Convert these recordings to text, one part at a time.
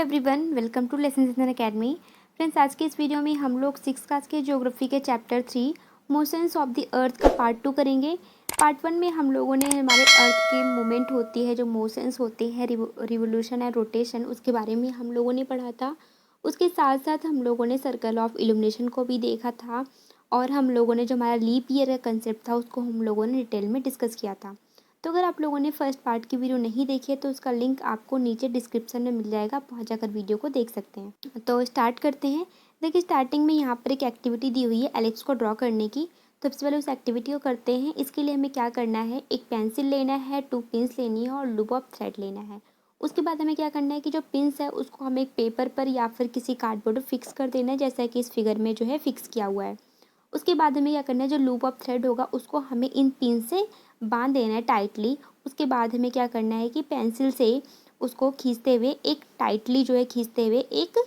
Everyone, welcome to lesson in academy. Friends, आज के इस वीडियो में हम लोग 6th क्लास के ज्योग्राफी के चैप्टर 3 मोशंस ऑफ द अर्थ का पार्ट 2 करेंगे। पार्ट 1 में हम लोगों ने हमारे अर्थ के मूवमेंट होती है, जो मोशंस होते हैं, रिवोल्यूशन एंड रोटेशन, उसके बारे में हम लोगों ने पढ़ा था। उसके साथ साथ हम लोगों ने सर्कल ऑफ इल्यूमिनेशन को भी देखा था और हम लोगों ने जो हमारा लीप ईयर का कंसेप्ट था उसको हम लोगों ने डिटेल में डिस्कस किया था। तो अगर आप लोगों ने फर्स्ट पार्ट की वीडियो नहीं देखी है तो उसका लिंक आपको नीचे डिस्क्रिप्शन में मिल जाएगा, आप वहाँ जाकर वीडियो को देख सकते हैं। तो स्टार्ट करते हैं। देखिए, स्टार्टिंग में यहाँ पर एक एक्टिविटी दी हुई है एलिप्स को ड्रॉ करने की। तो सबसे पहले उस एक्टिविटी को करते हैं। इसके लिए हमें क्या करना है, एक पेंसिल लेना है, 2 पिन्स लेनी है और लूप ऑफ थ्रेड लेना है। उसके बाद हमें क्या करना है कि जो पिन्स है उसको हमें एक पेपर पर या फिर किसी कार्डबोर्ड पर फिक्स कर देना है, जैसा कि इस फिगर में जो है फिक्स किया हुआ है। उसके बाद हमें क्या करना है, जो लूप ऑफ थ्रेड होगा उसको हमें इन पिन से बांध देना है टाइटली। उसके बाद हमें क्या करना है कि पेंसिल से उसको खींचते हुए एक टाइटली जो है खींचते हुए एक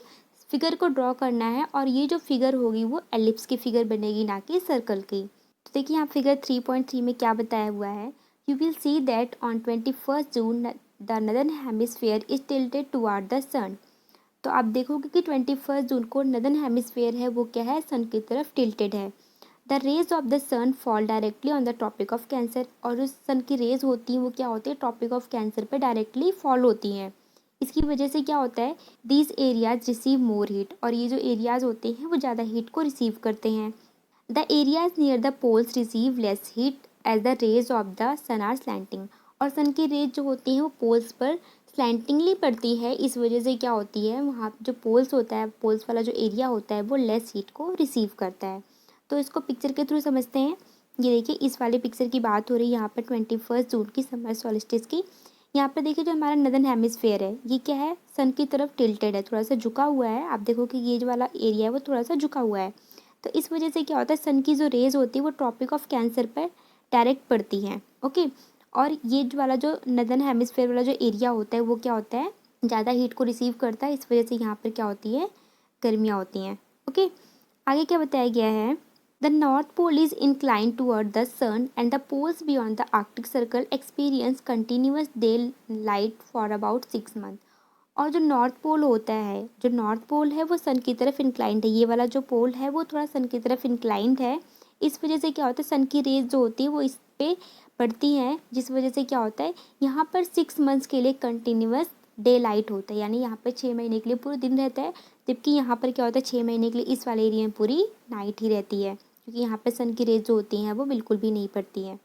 फिगर को ड्रॉ करना है, और ये जो फिगर होगी वो एलिप्स की फिगर बनेगी, ना कि सर्कल की। तो देखिए यहाँ फिगर 3.3 में क्या बताया हुआ है। You will see that on 21 June the northern hemisphere is tilted toward the sun. तो आप देखोगे कि 21 जून को नदर्न हेमिस्फीयर है वो क्या है, सन की तरफ टिल्टेड है। The rays of the sun fall directly on the tropic of cancer, और जो सन की रेज होती हैं वो क्या होती है, ट्रॉपिक ऑफ कैंसर पे डायरेक्टली फॉल होती हैं। इसकी वजह से क्या होता है, these areas receive more heat, और ये जो एरियाज होते हैं वो ज़्यादा हीट को रिसीव करते हैं। The areas near the poles receive less heat as the rays of the sun are slanting, और सन की रेज जो होती हैं वो पोल्स पर स्लैंटिंगली पड़ती है। इस वजह से क्या होती है, वहाँ जो पोल्स होता है, पोल्स वाला जो एरिया होता है वो लेस हीट को रिसीव करता है। तो इसको पिक्चर के थ्रू समझते हैं। ये देखिए, इस वाले पिक्चर की बात हो रही है यहाँ पर 21 जून की समर सॉल्स्टिस की। यहाँ पर देखिए जो हमारा नदर्न हेमिस्फीयर है ये क्या है, सन की तरफ टिल्टेड है, थोड़ा सा झुका हुआ है। आप देखो कि ये जो वाला एरिया है वो थोड़ा सा झुका हुआ है। तो इस वजह से क्या होता है, सन की जो रेज होती है वो ट्रॉपिक ऑफ कैंसर पर डायरेक्ट पड़ती हैं। ओके, और ये जो वाला जो नदर्न हेमिस्फीयर वाला जो एरिया होता है वो क्या होता है, ज़्यादा हीट को रिसीव करता है। इस वजह से यहाँ पर क्या होती है, गर्मियाँ होती हैं। ओके, आगे क्या बताया गया है, the North Pole is inclined toward the sun and the poles beyond the Arctic Circle experience continuous daylight for about 6 month. और जो नॉर्थ पोल होता है, जो नॉर्थ पोल है वो सन की तरफ इंक्लाइंड है। ये वाला जो पोल है वो थोड़ा सन की तरफ इंक्लाइंड है। इस वजह से क्या होता है, सन की रेज जो होती है वो इस पे पड़ती हैं, जिस वजह से क्या होता है, यहाँ पर 6 मंथ्स के लिए कंटिन्यूअस डे लाइट होता है, यानी यहाँ पर 6 महीने के लिए पूरा दिन रहता है। जबकि यहाँ पर क्या होता है, 6 महीने के लिए इस वाले एरिया में पूरी नाइट ही रहती है, क्योंकि यहाँ पर सन की रेज जो होती हैं वो बिल्कुल भी नहीं पड़ती हैं।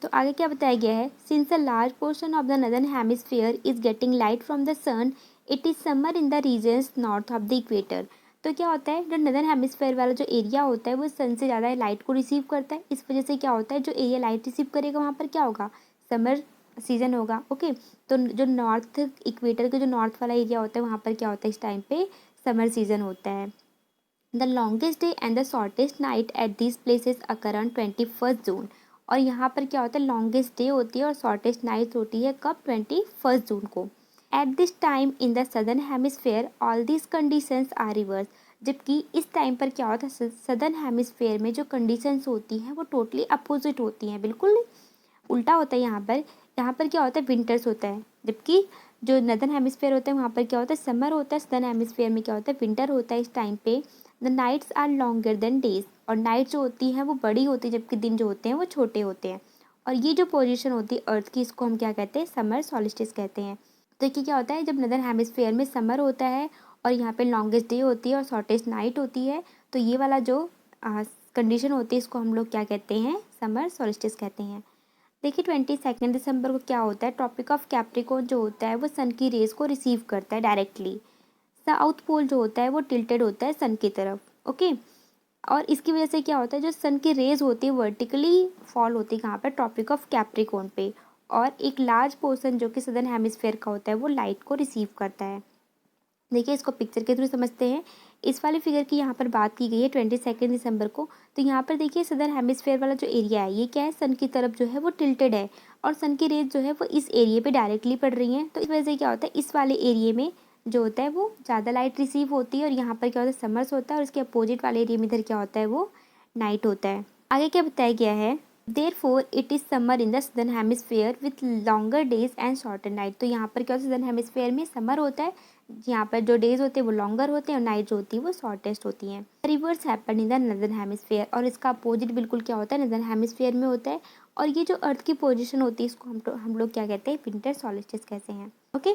तो आगे क्या बताया गया है, since a large portion of the northern hemisphere is getting light from the sun, it is summer in the regions north of the equator. तो क्या होता है, जो नदर्न हेमिस्फीयर वाला जो एरिया होता है वो सन से ज़्यादा लाइट को रिसीव करता है। इस वजह से क्या होता है, जो एरिया लाइट रिसीव करेगा वहाँ पर क्या होगा, समर सीजन होगा। ओके, तो जो नॉर्थ इक्वेटर का जो नॉर्थ वाला एरिया होता है वहाँ पर क्या होता है, इस टाइम पे समर सीजन होता है। The longest day and the shortest night at these places occur on 21 जून। और यहाँ पर क्या होता है, लॉन्गेस्ट डे होती है और शॉर्टेस्ट नाइट होती है कब, 21 जून को। At this time in the southern hemisphere all these conditions are reversed. जबकि इस टाइम पर क्या होता है, सदर्न हेमिस्फेयर में जो कंडीशंस होती हैं वो टोटली अपोजिट होती हैं, बिल्कुल उल्टा होता है। यहाँ पर क्या होता है, विंटर्स होता है। जबकि जो नदर्न हेमिस्फेयर होता है वहाँ पर क्या होता है, समर होता है। सदर्न हेमिस्फेयर में क्या होता है, विंटर होता है। इस टाइम पे the nights are longer than days, और नाइट जो होती हैं वो बड़ी होती है, जबकि दिन जो होते हैं वो छोटे होते हैं। और ये जो पोजीशन होती है अर्थ की, इसको हम क्या कहते हैं, समर सॉलिस्टिस कहते हैं। तो देखिए क्या होता है, जब नदर्न हेमिस्फेयर में समर होता है और यहाँ पे लॉन्गेस्ट डे होती है और शॉर्टेस्ट नाइट होती है, तो ये वाला जो कंडीशन होती है इसको हम लोग क्या कहते हैं, समर सॉलिस्टिस कहते हैं। देखिए 22 दिसंबर को क्या होता है, ट्रॉपिक ऑफ कैप्रिकॉर्न जो होता है वो सन की रेज को रिसीव करता है डायरेक्टली। साउथ पोल जो होता है वो टिल्टेड होता है सन की तरफ। ओके, और इसकी वजह से क्या होता है, जो सन की रेज होती है वर्टिकली फॉल होती है कहाँ पर, ट्रॉपिक ऑफ कैप्रिकॉर्न पे, और एक लार्ज पोर्शन जो कि सदर्न हेमिस्फेयर का होता है वो लाइट को रिसीव करता है। देखिए इसको पिक्चर के थ्रू समझते हैं। इस वाले फिगर की यहाँ पर बात की गई है 22 दिसंबर को। तो यहाँ पर देखिए सदर्न हेमिस्फेयर वाला जो एरिया है ये क्या है, सन की तरफ जो है वो टिल्टेड है, और सन की रेज जो है वो इस एरिया पे डायरेक्टली पड़ रही हैं। तो इस वजह से क्या होता है, इस वाले एरिया में जो होता है वो ज़्यादा लाइट रिसीव होती है, और यहाँ पर क्या होता है, समर्स होता है, और इसके अपोजिट वाले एरिया में इधर क्या होता है, वो नाइट होता है। आगे क्या बताया गया है, therefore it is summer in the southern hemisphere with longer days and shorter night. तो यहाँ पर क्या होता है, सदर्न हेमिस्फेयर में समर होता है, यहाँ पर जो डेज होते हैं वो लॉन्गर होते हैं और नाइट जो होती है वो शॉर्टेस्ट होती हैं। Reverse happen in the northern hemisphere, और इसका अपोजिट बिल्कुल क्या होता है, नदर्न हेमिस्फेयर में होता है। और ये जो अर्थ की पोजीशन होती है इसको हम लोग क्या कहते हैं, विंटर सॉल्स्टिस कहते हैं। ओके,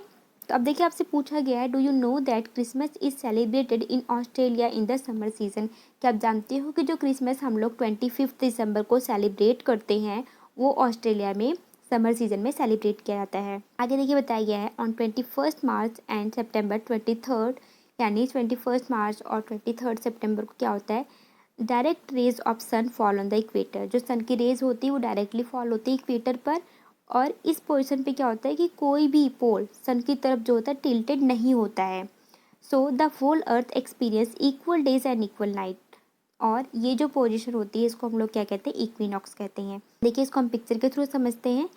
तो अब देखिए आपसे पूछा गया है, do you know that Christmas is celebrated in Australia in the summer season. क्या आप जानते हो कि जो क्रिसमस हम लोग 25 दिसंबर को सेलिब्रेट करते हैं वो ऑस्ट्रेलिया में समर सीजन में सेलिब्रेट किया जाता है। आगे देखिए बताया गया है, ऑन 21 मार्च एंड सेप्टेम्बर 23, यानी 21 मार्च और 23 सितंबर को क्या होता है, direct rays of sun fall on the equator. जो सन की रेज होती है वो डायरेक्टली फॉल होती है इक्वेटर पर, और इस पोजीशन पे क्या होता है कि कोई भी पोल सन की तरफ जो होता है टिल्टेड नहीं होता है। So the whole earth experience equal days and equal night. और ये जो पोजीशन होती है इसको हम लोग क्या कहते हैं, इक्विनॉक्स कहते हैं। देखिए इसको हम पिक्चर के थ्रू समझते हैं।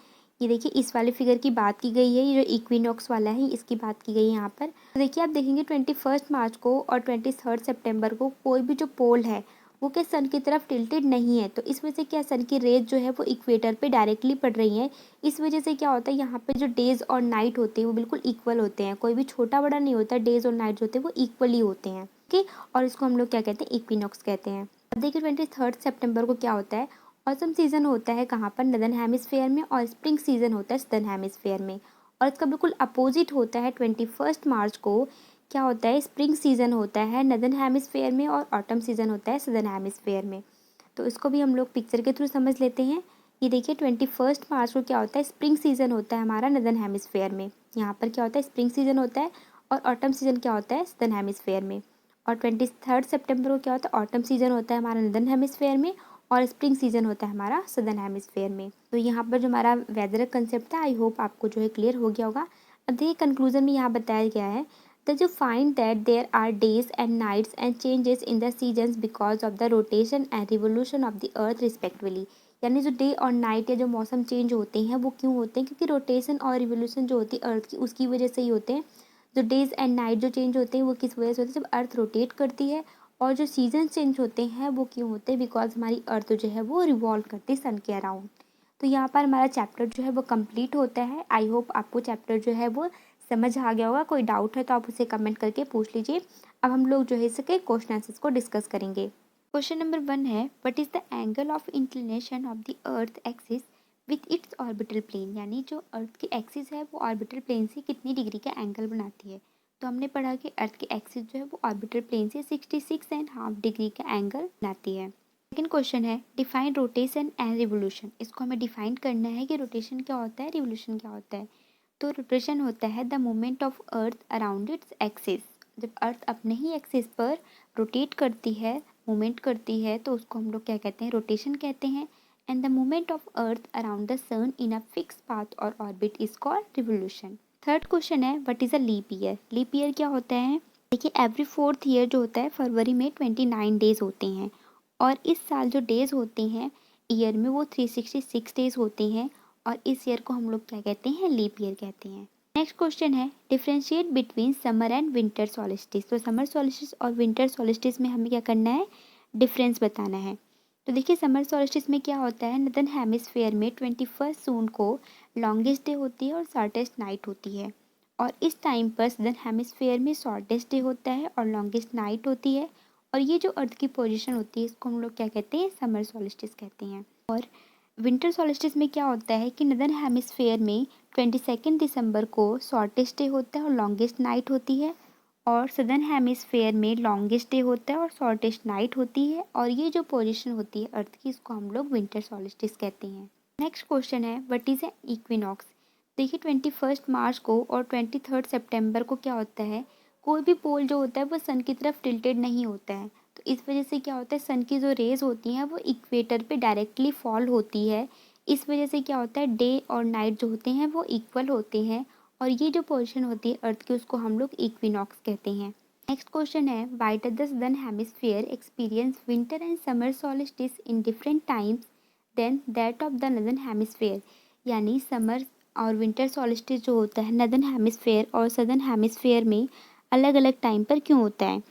ये देखिए इस वाले फिगर की बात की गई है, ये जो इक्विनॉक्स वाला है इसकी बात की गई है यहाँ पर। तो देखिए आप देखेंगे 21 मार्च को और 23 सितंबर को कोई भी जो पोल है वो क्या सन की तरफ टिल्टेड नहीं है। तो इस वजह से क्या सन की रेज जो है वो इक्वेटर पे डायरेक्टली पड़ रही हैं। इस वजह से क्या होता है, यहाँ पे जो डेज और नाइट होते हैं वो बिल्कुल इक्वल होते हैं, कोई भी छोटा बड़ा नहीं होता, डेज और नाइट जो होते हैं वो इक्वली होते हैं। ओके, और इसको हम लोग क्या कहते हैं, इक्विनॉक्स कहते हैं। अब देखिए 23 सितंबर को क्या होता है, ऑसम सीजन होता है कहाँ पर, नदर्न हेमिस्फेयर में, और स्प्रिंग सीजन होता है सदर्न हेमिस्फेयर में। और इसका बिल्कुल अपोजिट होता है 21 मार्च को क्या होता है, स्प्रिंग सीजन होता है नदर्न हेमिस्फेयर में, और ऑटम सीजन होता है सदर्न हेमिस्फेयर में। तो इसको भी हम लोग पिक्चर के थ्रू समझ लेते हैं। ये देखिए 21 मार्च को क्या होता है, स्प्रिंग सीजन होता है हमारा नदर्न हेमिस्फेयर में। यहाँ पर क्या होता है, स्प्रिंग सीजन होता है, और ऑटम सीजन क्या होता है, सदर्न हेमिस्फेयर में। और 23 सितंबर को क्या होता है, ऑटम सीजन होता है हमारा नदर्न हेमिस्फेयर में, और स्प्रिंग सीजन होता है हमारा सदर्न हेमिस्फेयर में। तो यहाँ पर जो हमारा वेदर कंसेप्ट था, आई होप आपको जो है क्लियर हो गया होगा। अब देखिए कंक्लूजन में यहाँ बताया गया है, that you find that there are days and nights and changes in the seasons because of the rotation and revolution of the earth respectively। यानी जो डे और नाइट या जो मौसम चेंज होते हैं वो क्यों होते हैं, क्योंकि रोटेशन और रिवोल्यूशन जो होती है अर्थ की उसकी वजह से ही होते हैं। जो डेज एंड नाइट जो चेंज होते हैं वो किस वजह से होते हैं, जब अर्थ रोटेट करती है। और जो सीजन चेंज होते हैं वो क्यों होते हैं, बिकॉज हमारी अर्थ जो है वो रिवॉल्व करती है सन के अराउंड। तो यहाँ पर हमारा चैप्टर जो है वो कंप्लीट होता है। आई होप आपको चैप्टर जो है वो समझ आ गया होगा। कोई डाउट है तो आप उसे कमेंट करके पूछ लीजिए। अब हम लोग जो है इसके क्वेश्चन आंसर्स को डिस्कस करेंगे। क्वेश्चन नंबर 1 है, what is the angle of inclination of the earth axis with its orbital plane. यानी जो अर्थ की एक्सिस है वो ऑर्बिटल प्लेन से कितनी डिग्री का एंगल बनाती है। तो हमने पढ़ा कि अर्थ की एक्सिस जो है वो ऑर्बिटल प्लेन से 66.5 डिग्री का एंगल बनाती है। सेकेंड क्वेश्चन है, डिफाइन रोटेशन एंड रिवोल्यूशन। इसको हमें डिफाइन करना है कि रोटेशन क्या होता है, रिवोल्यूशन क्या होता है। तो रोटेशन होता है the movement of earth around its axis. जब अर्थ अपने ही एक्सिस पर रोटेट करती है, मूवमेंट करती है, तो उसको हम लोग क्या कहते हैं, रोटेशन कहते हैं। And the movement of earth around the sun in a fix path और orbit is called revolution. Third question है, what is a leap year. Leap year क्या होता है। देखिए एवरी 4th ईयर जो होता है फरवरी में 29 डेज होते हैं, और इस साल जो डेज होते हैं ईयर में वो 366 डेज होते हैं, और इस ईयर को हम लोग क्या कहते हैं, लीप ईयर कहते हैं। नेक्स्ट क्वेश्चन है, differentiate between summer and winter solstice. तो समर सॉलिस्टिस और विंटर सॉलिस्टिस में हमें क्या करना है, डिफरेंस बताना है। तो देखिए समर सॉलिस्टिस में क्या होता है, नॉर्दर्न हेमिस्फेयर में 21 जून को लॉन्गेस्ट डे होती है और शॉर्टेस्ट नाइट होती है, और इस टाइम पर सदर्न हेमिस्फेयर में शॉर्टेस्ट डे होता है और लॉन्गेस्ट नाइट होती है। और ये जो अर्थ की पोजीशन होती है इसको हम लोग क्या कहते हैं, समर सॉलिस्टिस कहते हैं। और विंटर सॉलिस्टिस में क्या होता है कि नदर्न हेमिस्फेयर में 22 दिसंबर को शॉर्टेस्ट डे होता है और लॉन्गेस्ट नाइट होती है, और सदर्न हेमिस्फेयर में लॉन्गेस्ट डे होता है और शॉर्टेस्ट नाइट होती है। और ये जो पोजीशन होती है अर्थ की इसको हम लोग विंटर सॉलिस्टिस कहते हैं। नेक्स्ट क्वेश्चन है, व्हाट इज़ ए इक्विनॉक्स। देखिए 21 मार्च को और 23 सितंबर को क्या होता है, कोई भी पोल जो होता है वो सन की तरफ टिल्टेड नहीं होता है। तो इस वजह से क्या होता है, सन की जो रेज होती हैं वो इक्वेटर पे डायरेक्टली फॉल होती है। इस वजह से क्या होता है, डे और नाइट जो होते हैं वो इक्वल होते हैं, और ये जो पोजीशन होती है अर्थ की उसको हम लोग इक्विनॉक्स कहते हैं। नेक्स्ट क्वेश्चन है, why does the southern hemisphere experience winter and summer solstice in different times than that of the northern hemisphere. यानी समर और विंटर सॉलिस्टिस जो होता है नॉर्दर्न हेमिस्फेयर और सदर्न हेमिस्फेयर में अलग अलग टाइम पर क्यों होता है।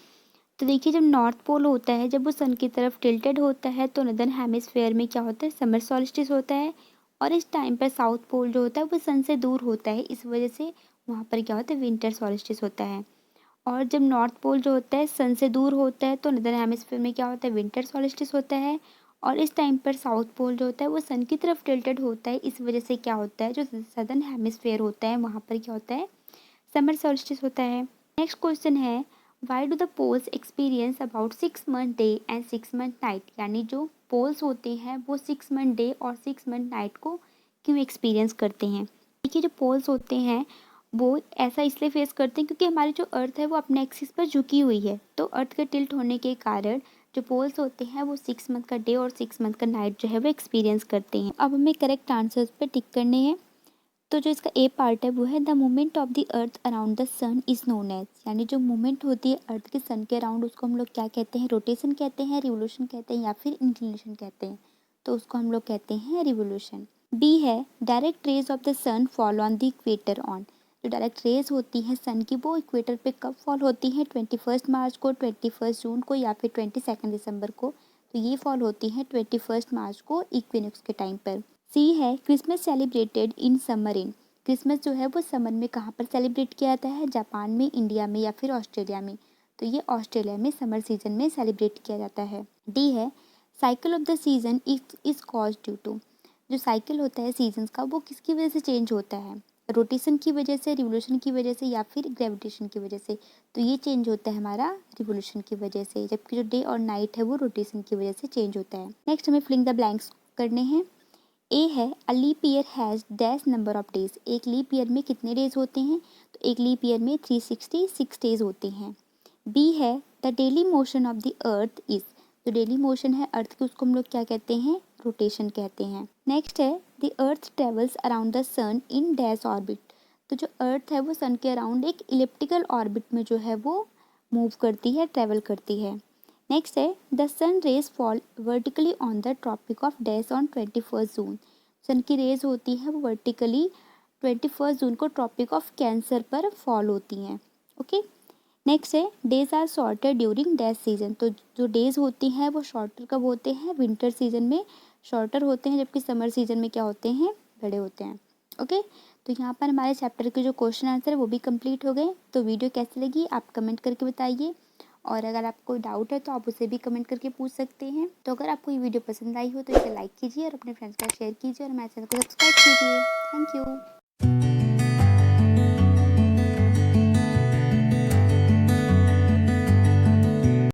तो देखिए जब नॉर्थ पोल होता है, जब वो सन की तरफ टिल्टेड होता है तो नदर्न हेमिस्फेयर में क्या होता है, समर सॉल्स्टिस होता है। और इस टाइम पर साउथ पोल जो होता है वो सन से दूर होता है, इस वजह से वहाँ पर क्या होता है, विंटर सॉल्स्टिस होता है। और जब नॉर्थ पोल जो होता है सन से दूर होता है तो नदर्न हेमिस्फेयर में क्या होता है, विंटर सॉल्स्टिस होता है। और इस टाइम पर साउथ पोल जो होता है वो सन की तरफ टिल्टेड होता है, इस वजह से क्या होता है, जो सदर्न हेमिस्फेयर होता है वहाँ पर क्या होता है, समर सॉल्स्टिस होता है। नेक्स्ट क्वेश्चन है, why do the poles experience about 6 month day and 6 month night, यानी जो पोल्स होते हैं वो 6 मंथ डे और 6 मंथ नाइट को क्यों एक्सपीरियंस करते हैं। देखिए जो पोल्स होते हैं वो ऐसा इसलिए फेस करते हैं क्योंकि हमारी जो अर्थ है वो अपने एक्सिस पर झुकी हुई है, तो अर्थ के टिल्ट होने के कारण जो पोल्स होते हैं वो 6 मंथ का डे और 6 मंथ का नाइट जो है वो एक्सपीरियंस करते हैं। अब हमें करेक्ट आंसर्स पे टिक करने हैं। तो जो इसका ए पार्ट है वो है the movement of the earth around the sun is known as, यानी जो मूवमेंट होती है अर्थ के सन के अराउंड उसको हम लोग क्या कहते हैं, रोटेशन कहते हैं, रिवोल्यूशन कहते हैं या फिर इंक्लिनेशन कहते हैं, तो उसको हम लोग कहते हैं रिवोल्यूशन। बी है direct rays of the sun fall on the equator on, जो डायरेक्ट रेज होती हैं सन की वो इक्वेटर पे कब फॉल होती हैं, 21 मार्च को, 21 जून को या फिर 22 दिसंबर को, तो ये फॉल होती हैं 21 मार्च को इक्विनोक्स के टाइम पर। सी है Christmas celebrated in summer in, Christmas जो है वो समर में कहाँ पर सेलिब्रेट किया जाता है, जापान में, इंडिया में या फिर ऑस्ट्रेलिया में, तो ये ऑस्ट्रेलिया में समर सीजन में सेलिब्रेट किया जाता है। डी है cycle of the season is cause due to, जो साइकिल होता है सीजन्स का वो किसकी वजह से चेंज होता है, रोटेशन की वजह से, रिवोल्यूशन की वजह से या फिर ग्रेविटेशन की वजह से, तो ये चेंज होता है हमारा रिवोल्यूशन की वजह से, जबकि जो डे और नाइट है वो रोटेशन की वजह से चेंज होता है। नेक्स्ट हमें फिलिंग द ब्लैंक्स करने हैं। ए है a leap year has dash number of days, एक लीप ईयर में कितने डेज होते हैं, तो एक लीप ईयर में 366 डेज होते हैं। बी है the daily motion of the earth is, जो डेली मोशन है अर्थ की उसको हम लोग क्या कहते हैं, रोटेशन कहते हैं। नेक्स्ट है the earth travels around the sun in dash orbit, तो जो अर्थ है वो सन के अराउंड एक इलिप्टिकल ऑर्बिट में जो है वो मूव करती है, ट्रेवल करती है। नेक्स्ट है the sun rays fall vertically on the tropic of dash on 21 June, sun की रेज होती है वो वर्टिकली 21 जून को ट्रॉपिक ऑफ कैंसर पर फॉल होती हैं। ओके, नेक्स्ट है days are shorter during dash season, तो जो डेज होती हैं वो शॉर्टर कब होते हैं, विंटर सीजन में शॉर्टर होते हैं, जबकि समर सीजन में क्या होते हैं, बड़े होते हैं। ओके, तो यहाँ पर हमारे चैप्टर के जो क्वेश्चन आंसर है वो भी कंप्लीट हो गए। तो वीडियो कैसी लगी आप कमेंट करके बताइए, और अगर आपको कोई डाउट है तो आप उसे भी कमेंट करके पूछ सकते हैं। तो अगर आपको ये वीडियो पसंद आई हो तो इसे लाइक कीजिए और अपने फ्रेंड्स के साथ शेयर कीजिए और हमारे चैनल को सब्सक्राइब कीजिए। Thank you.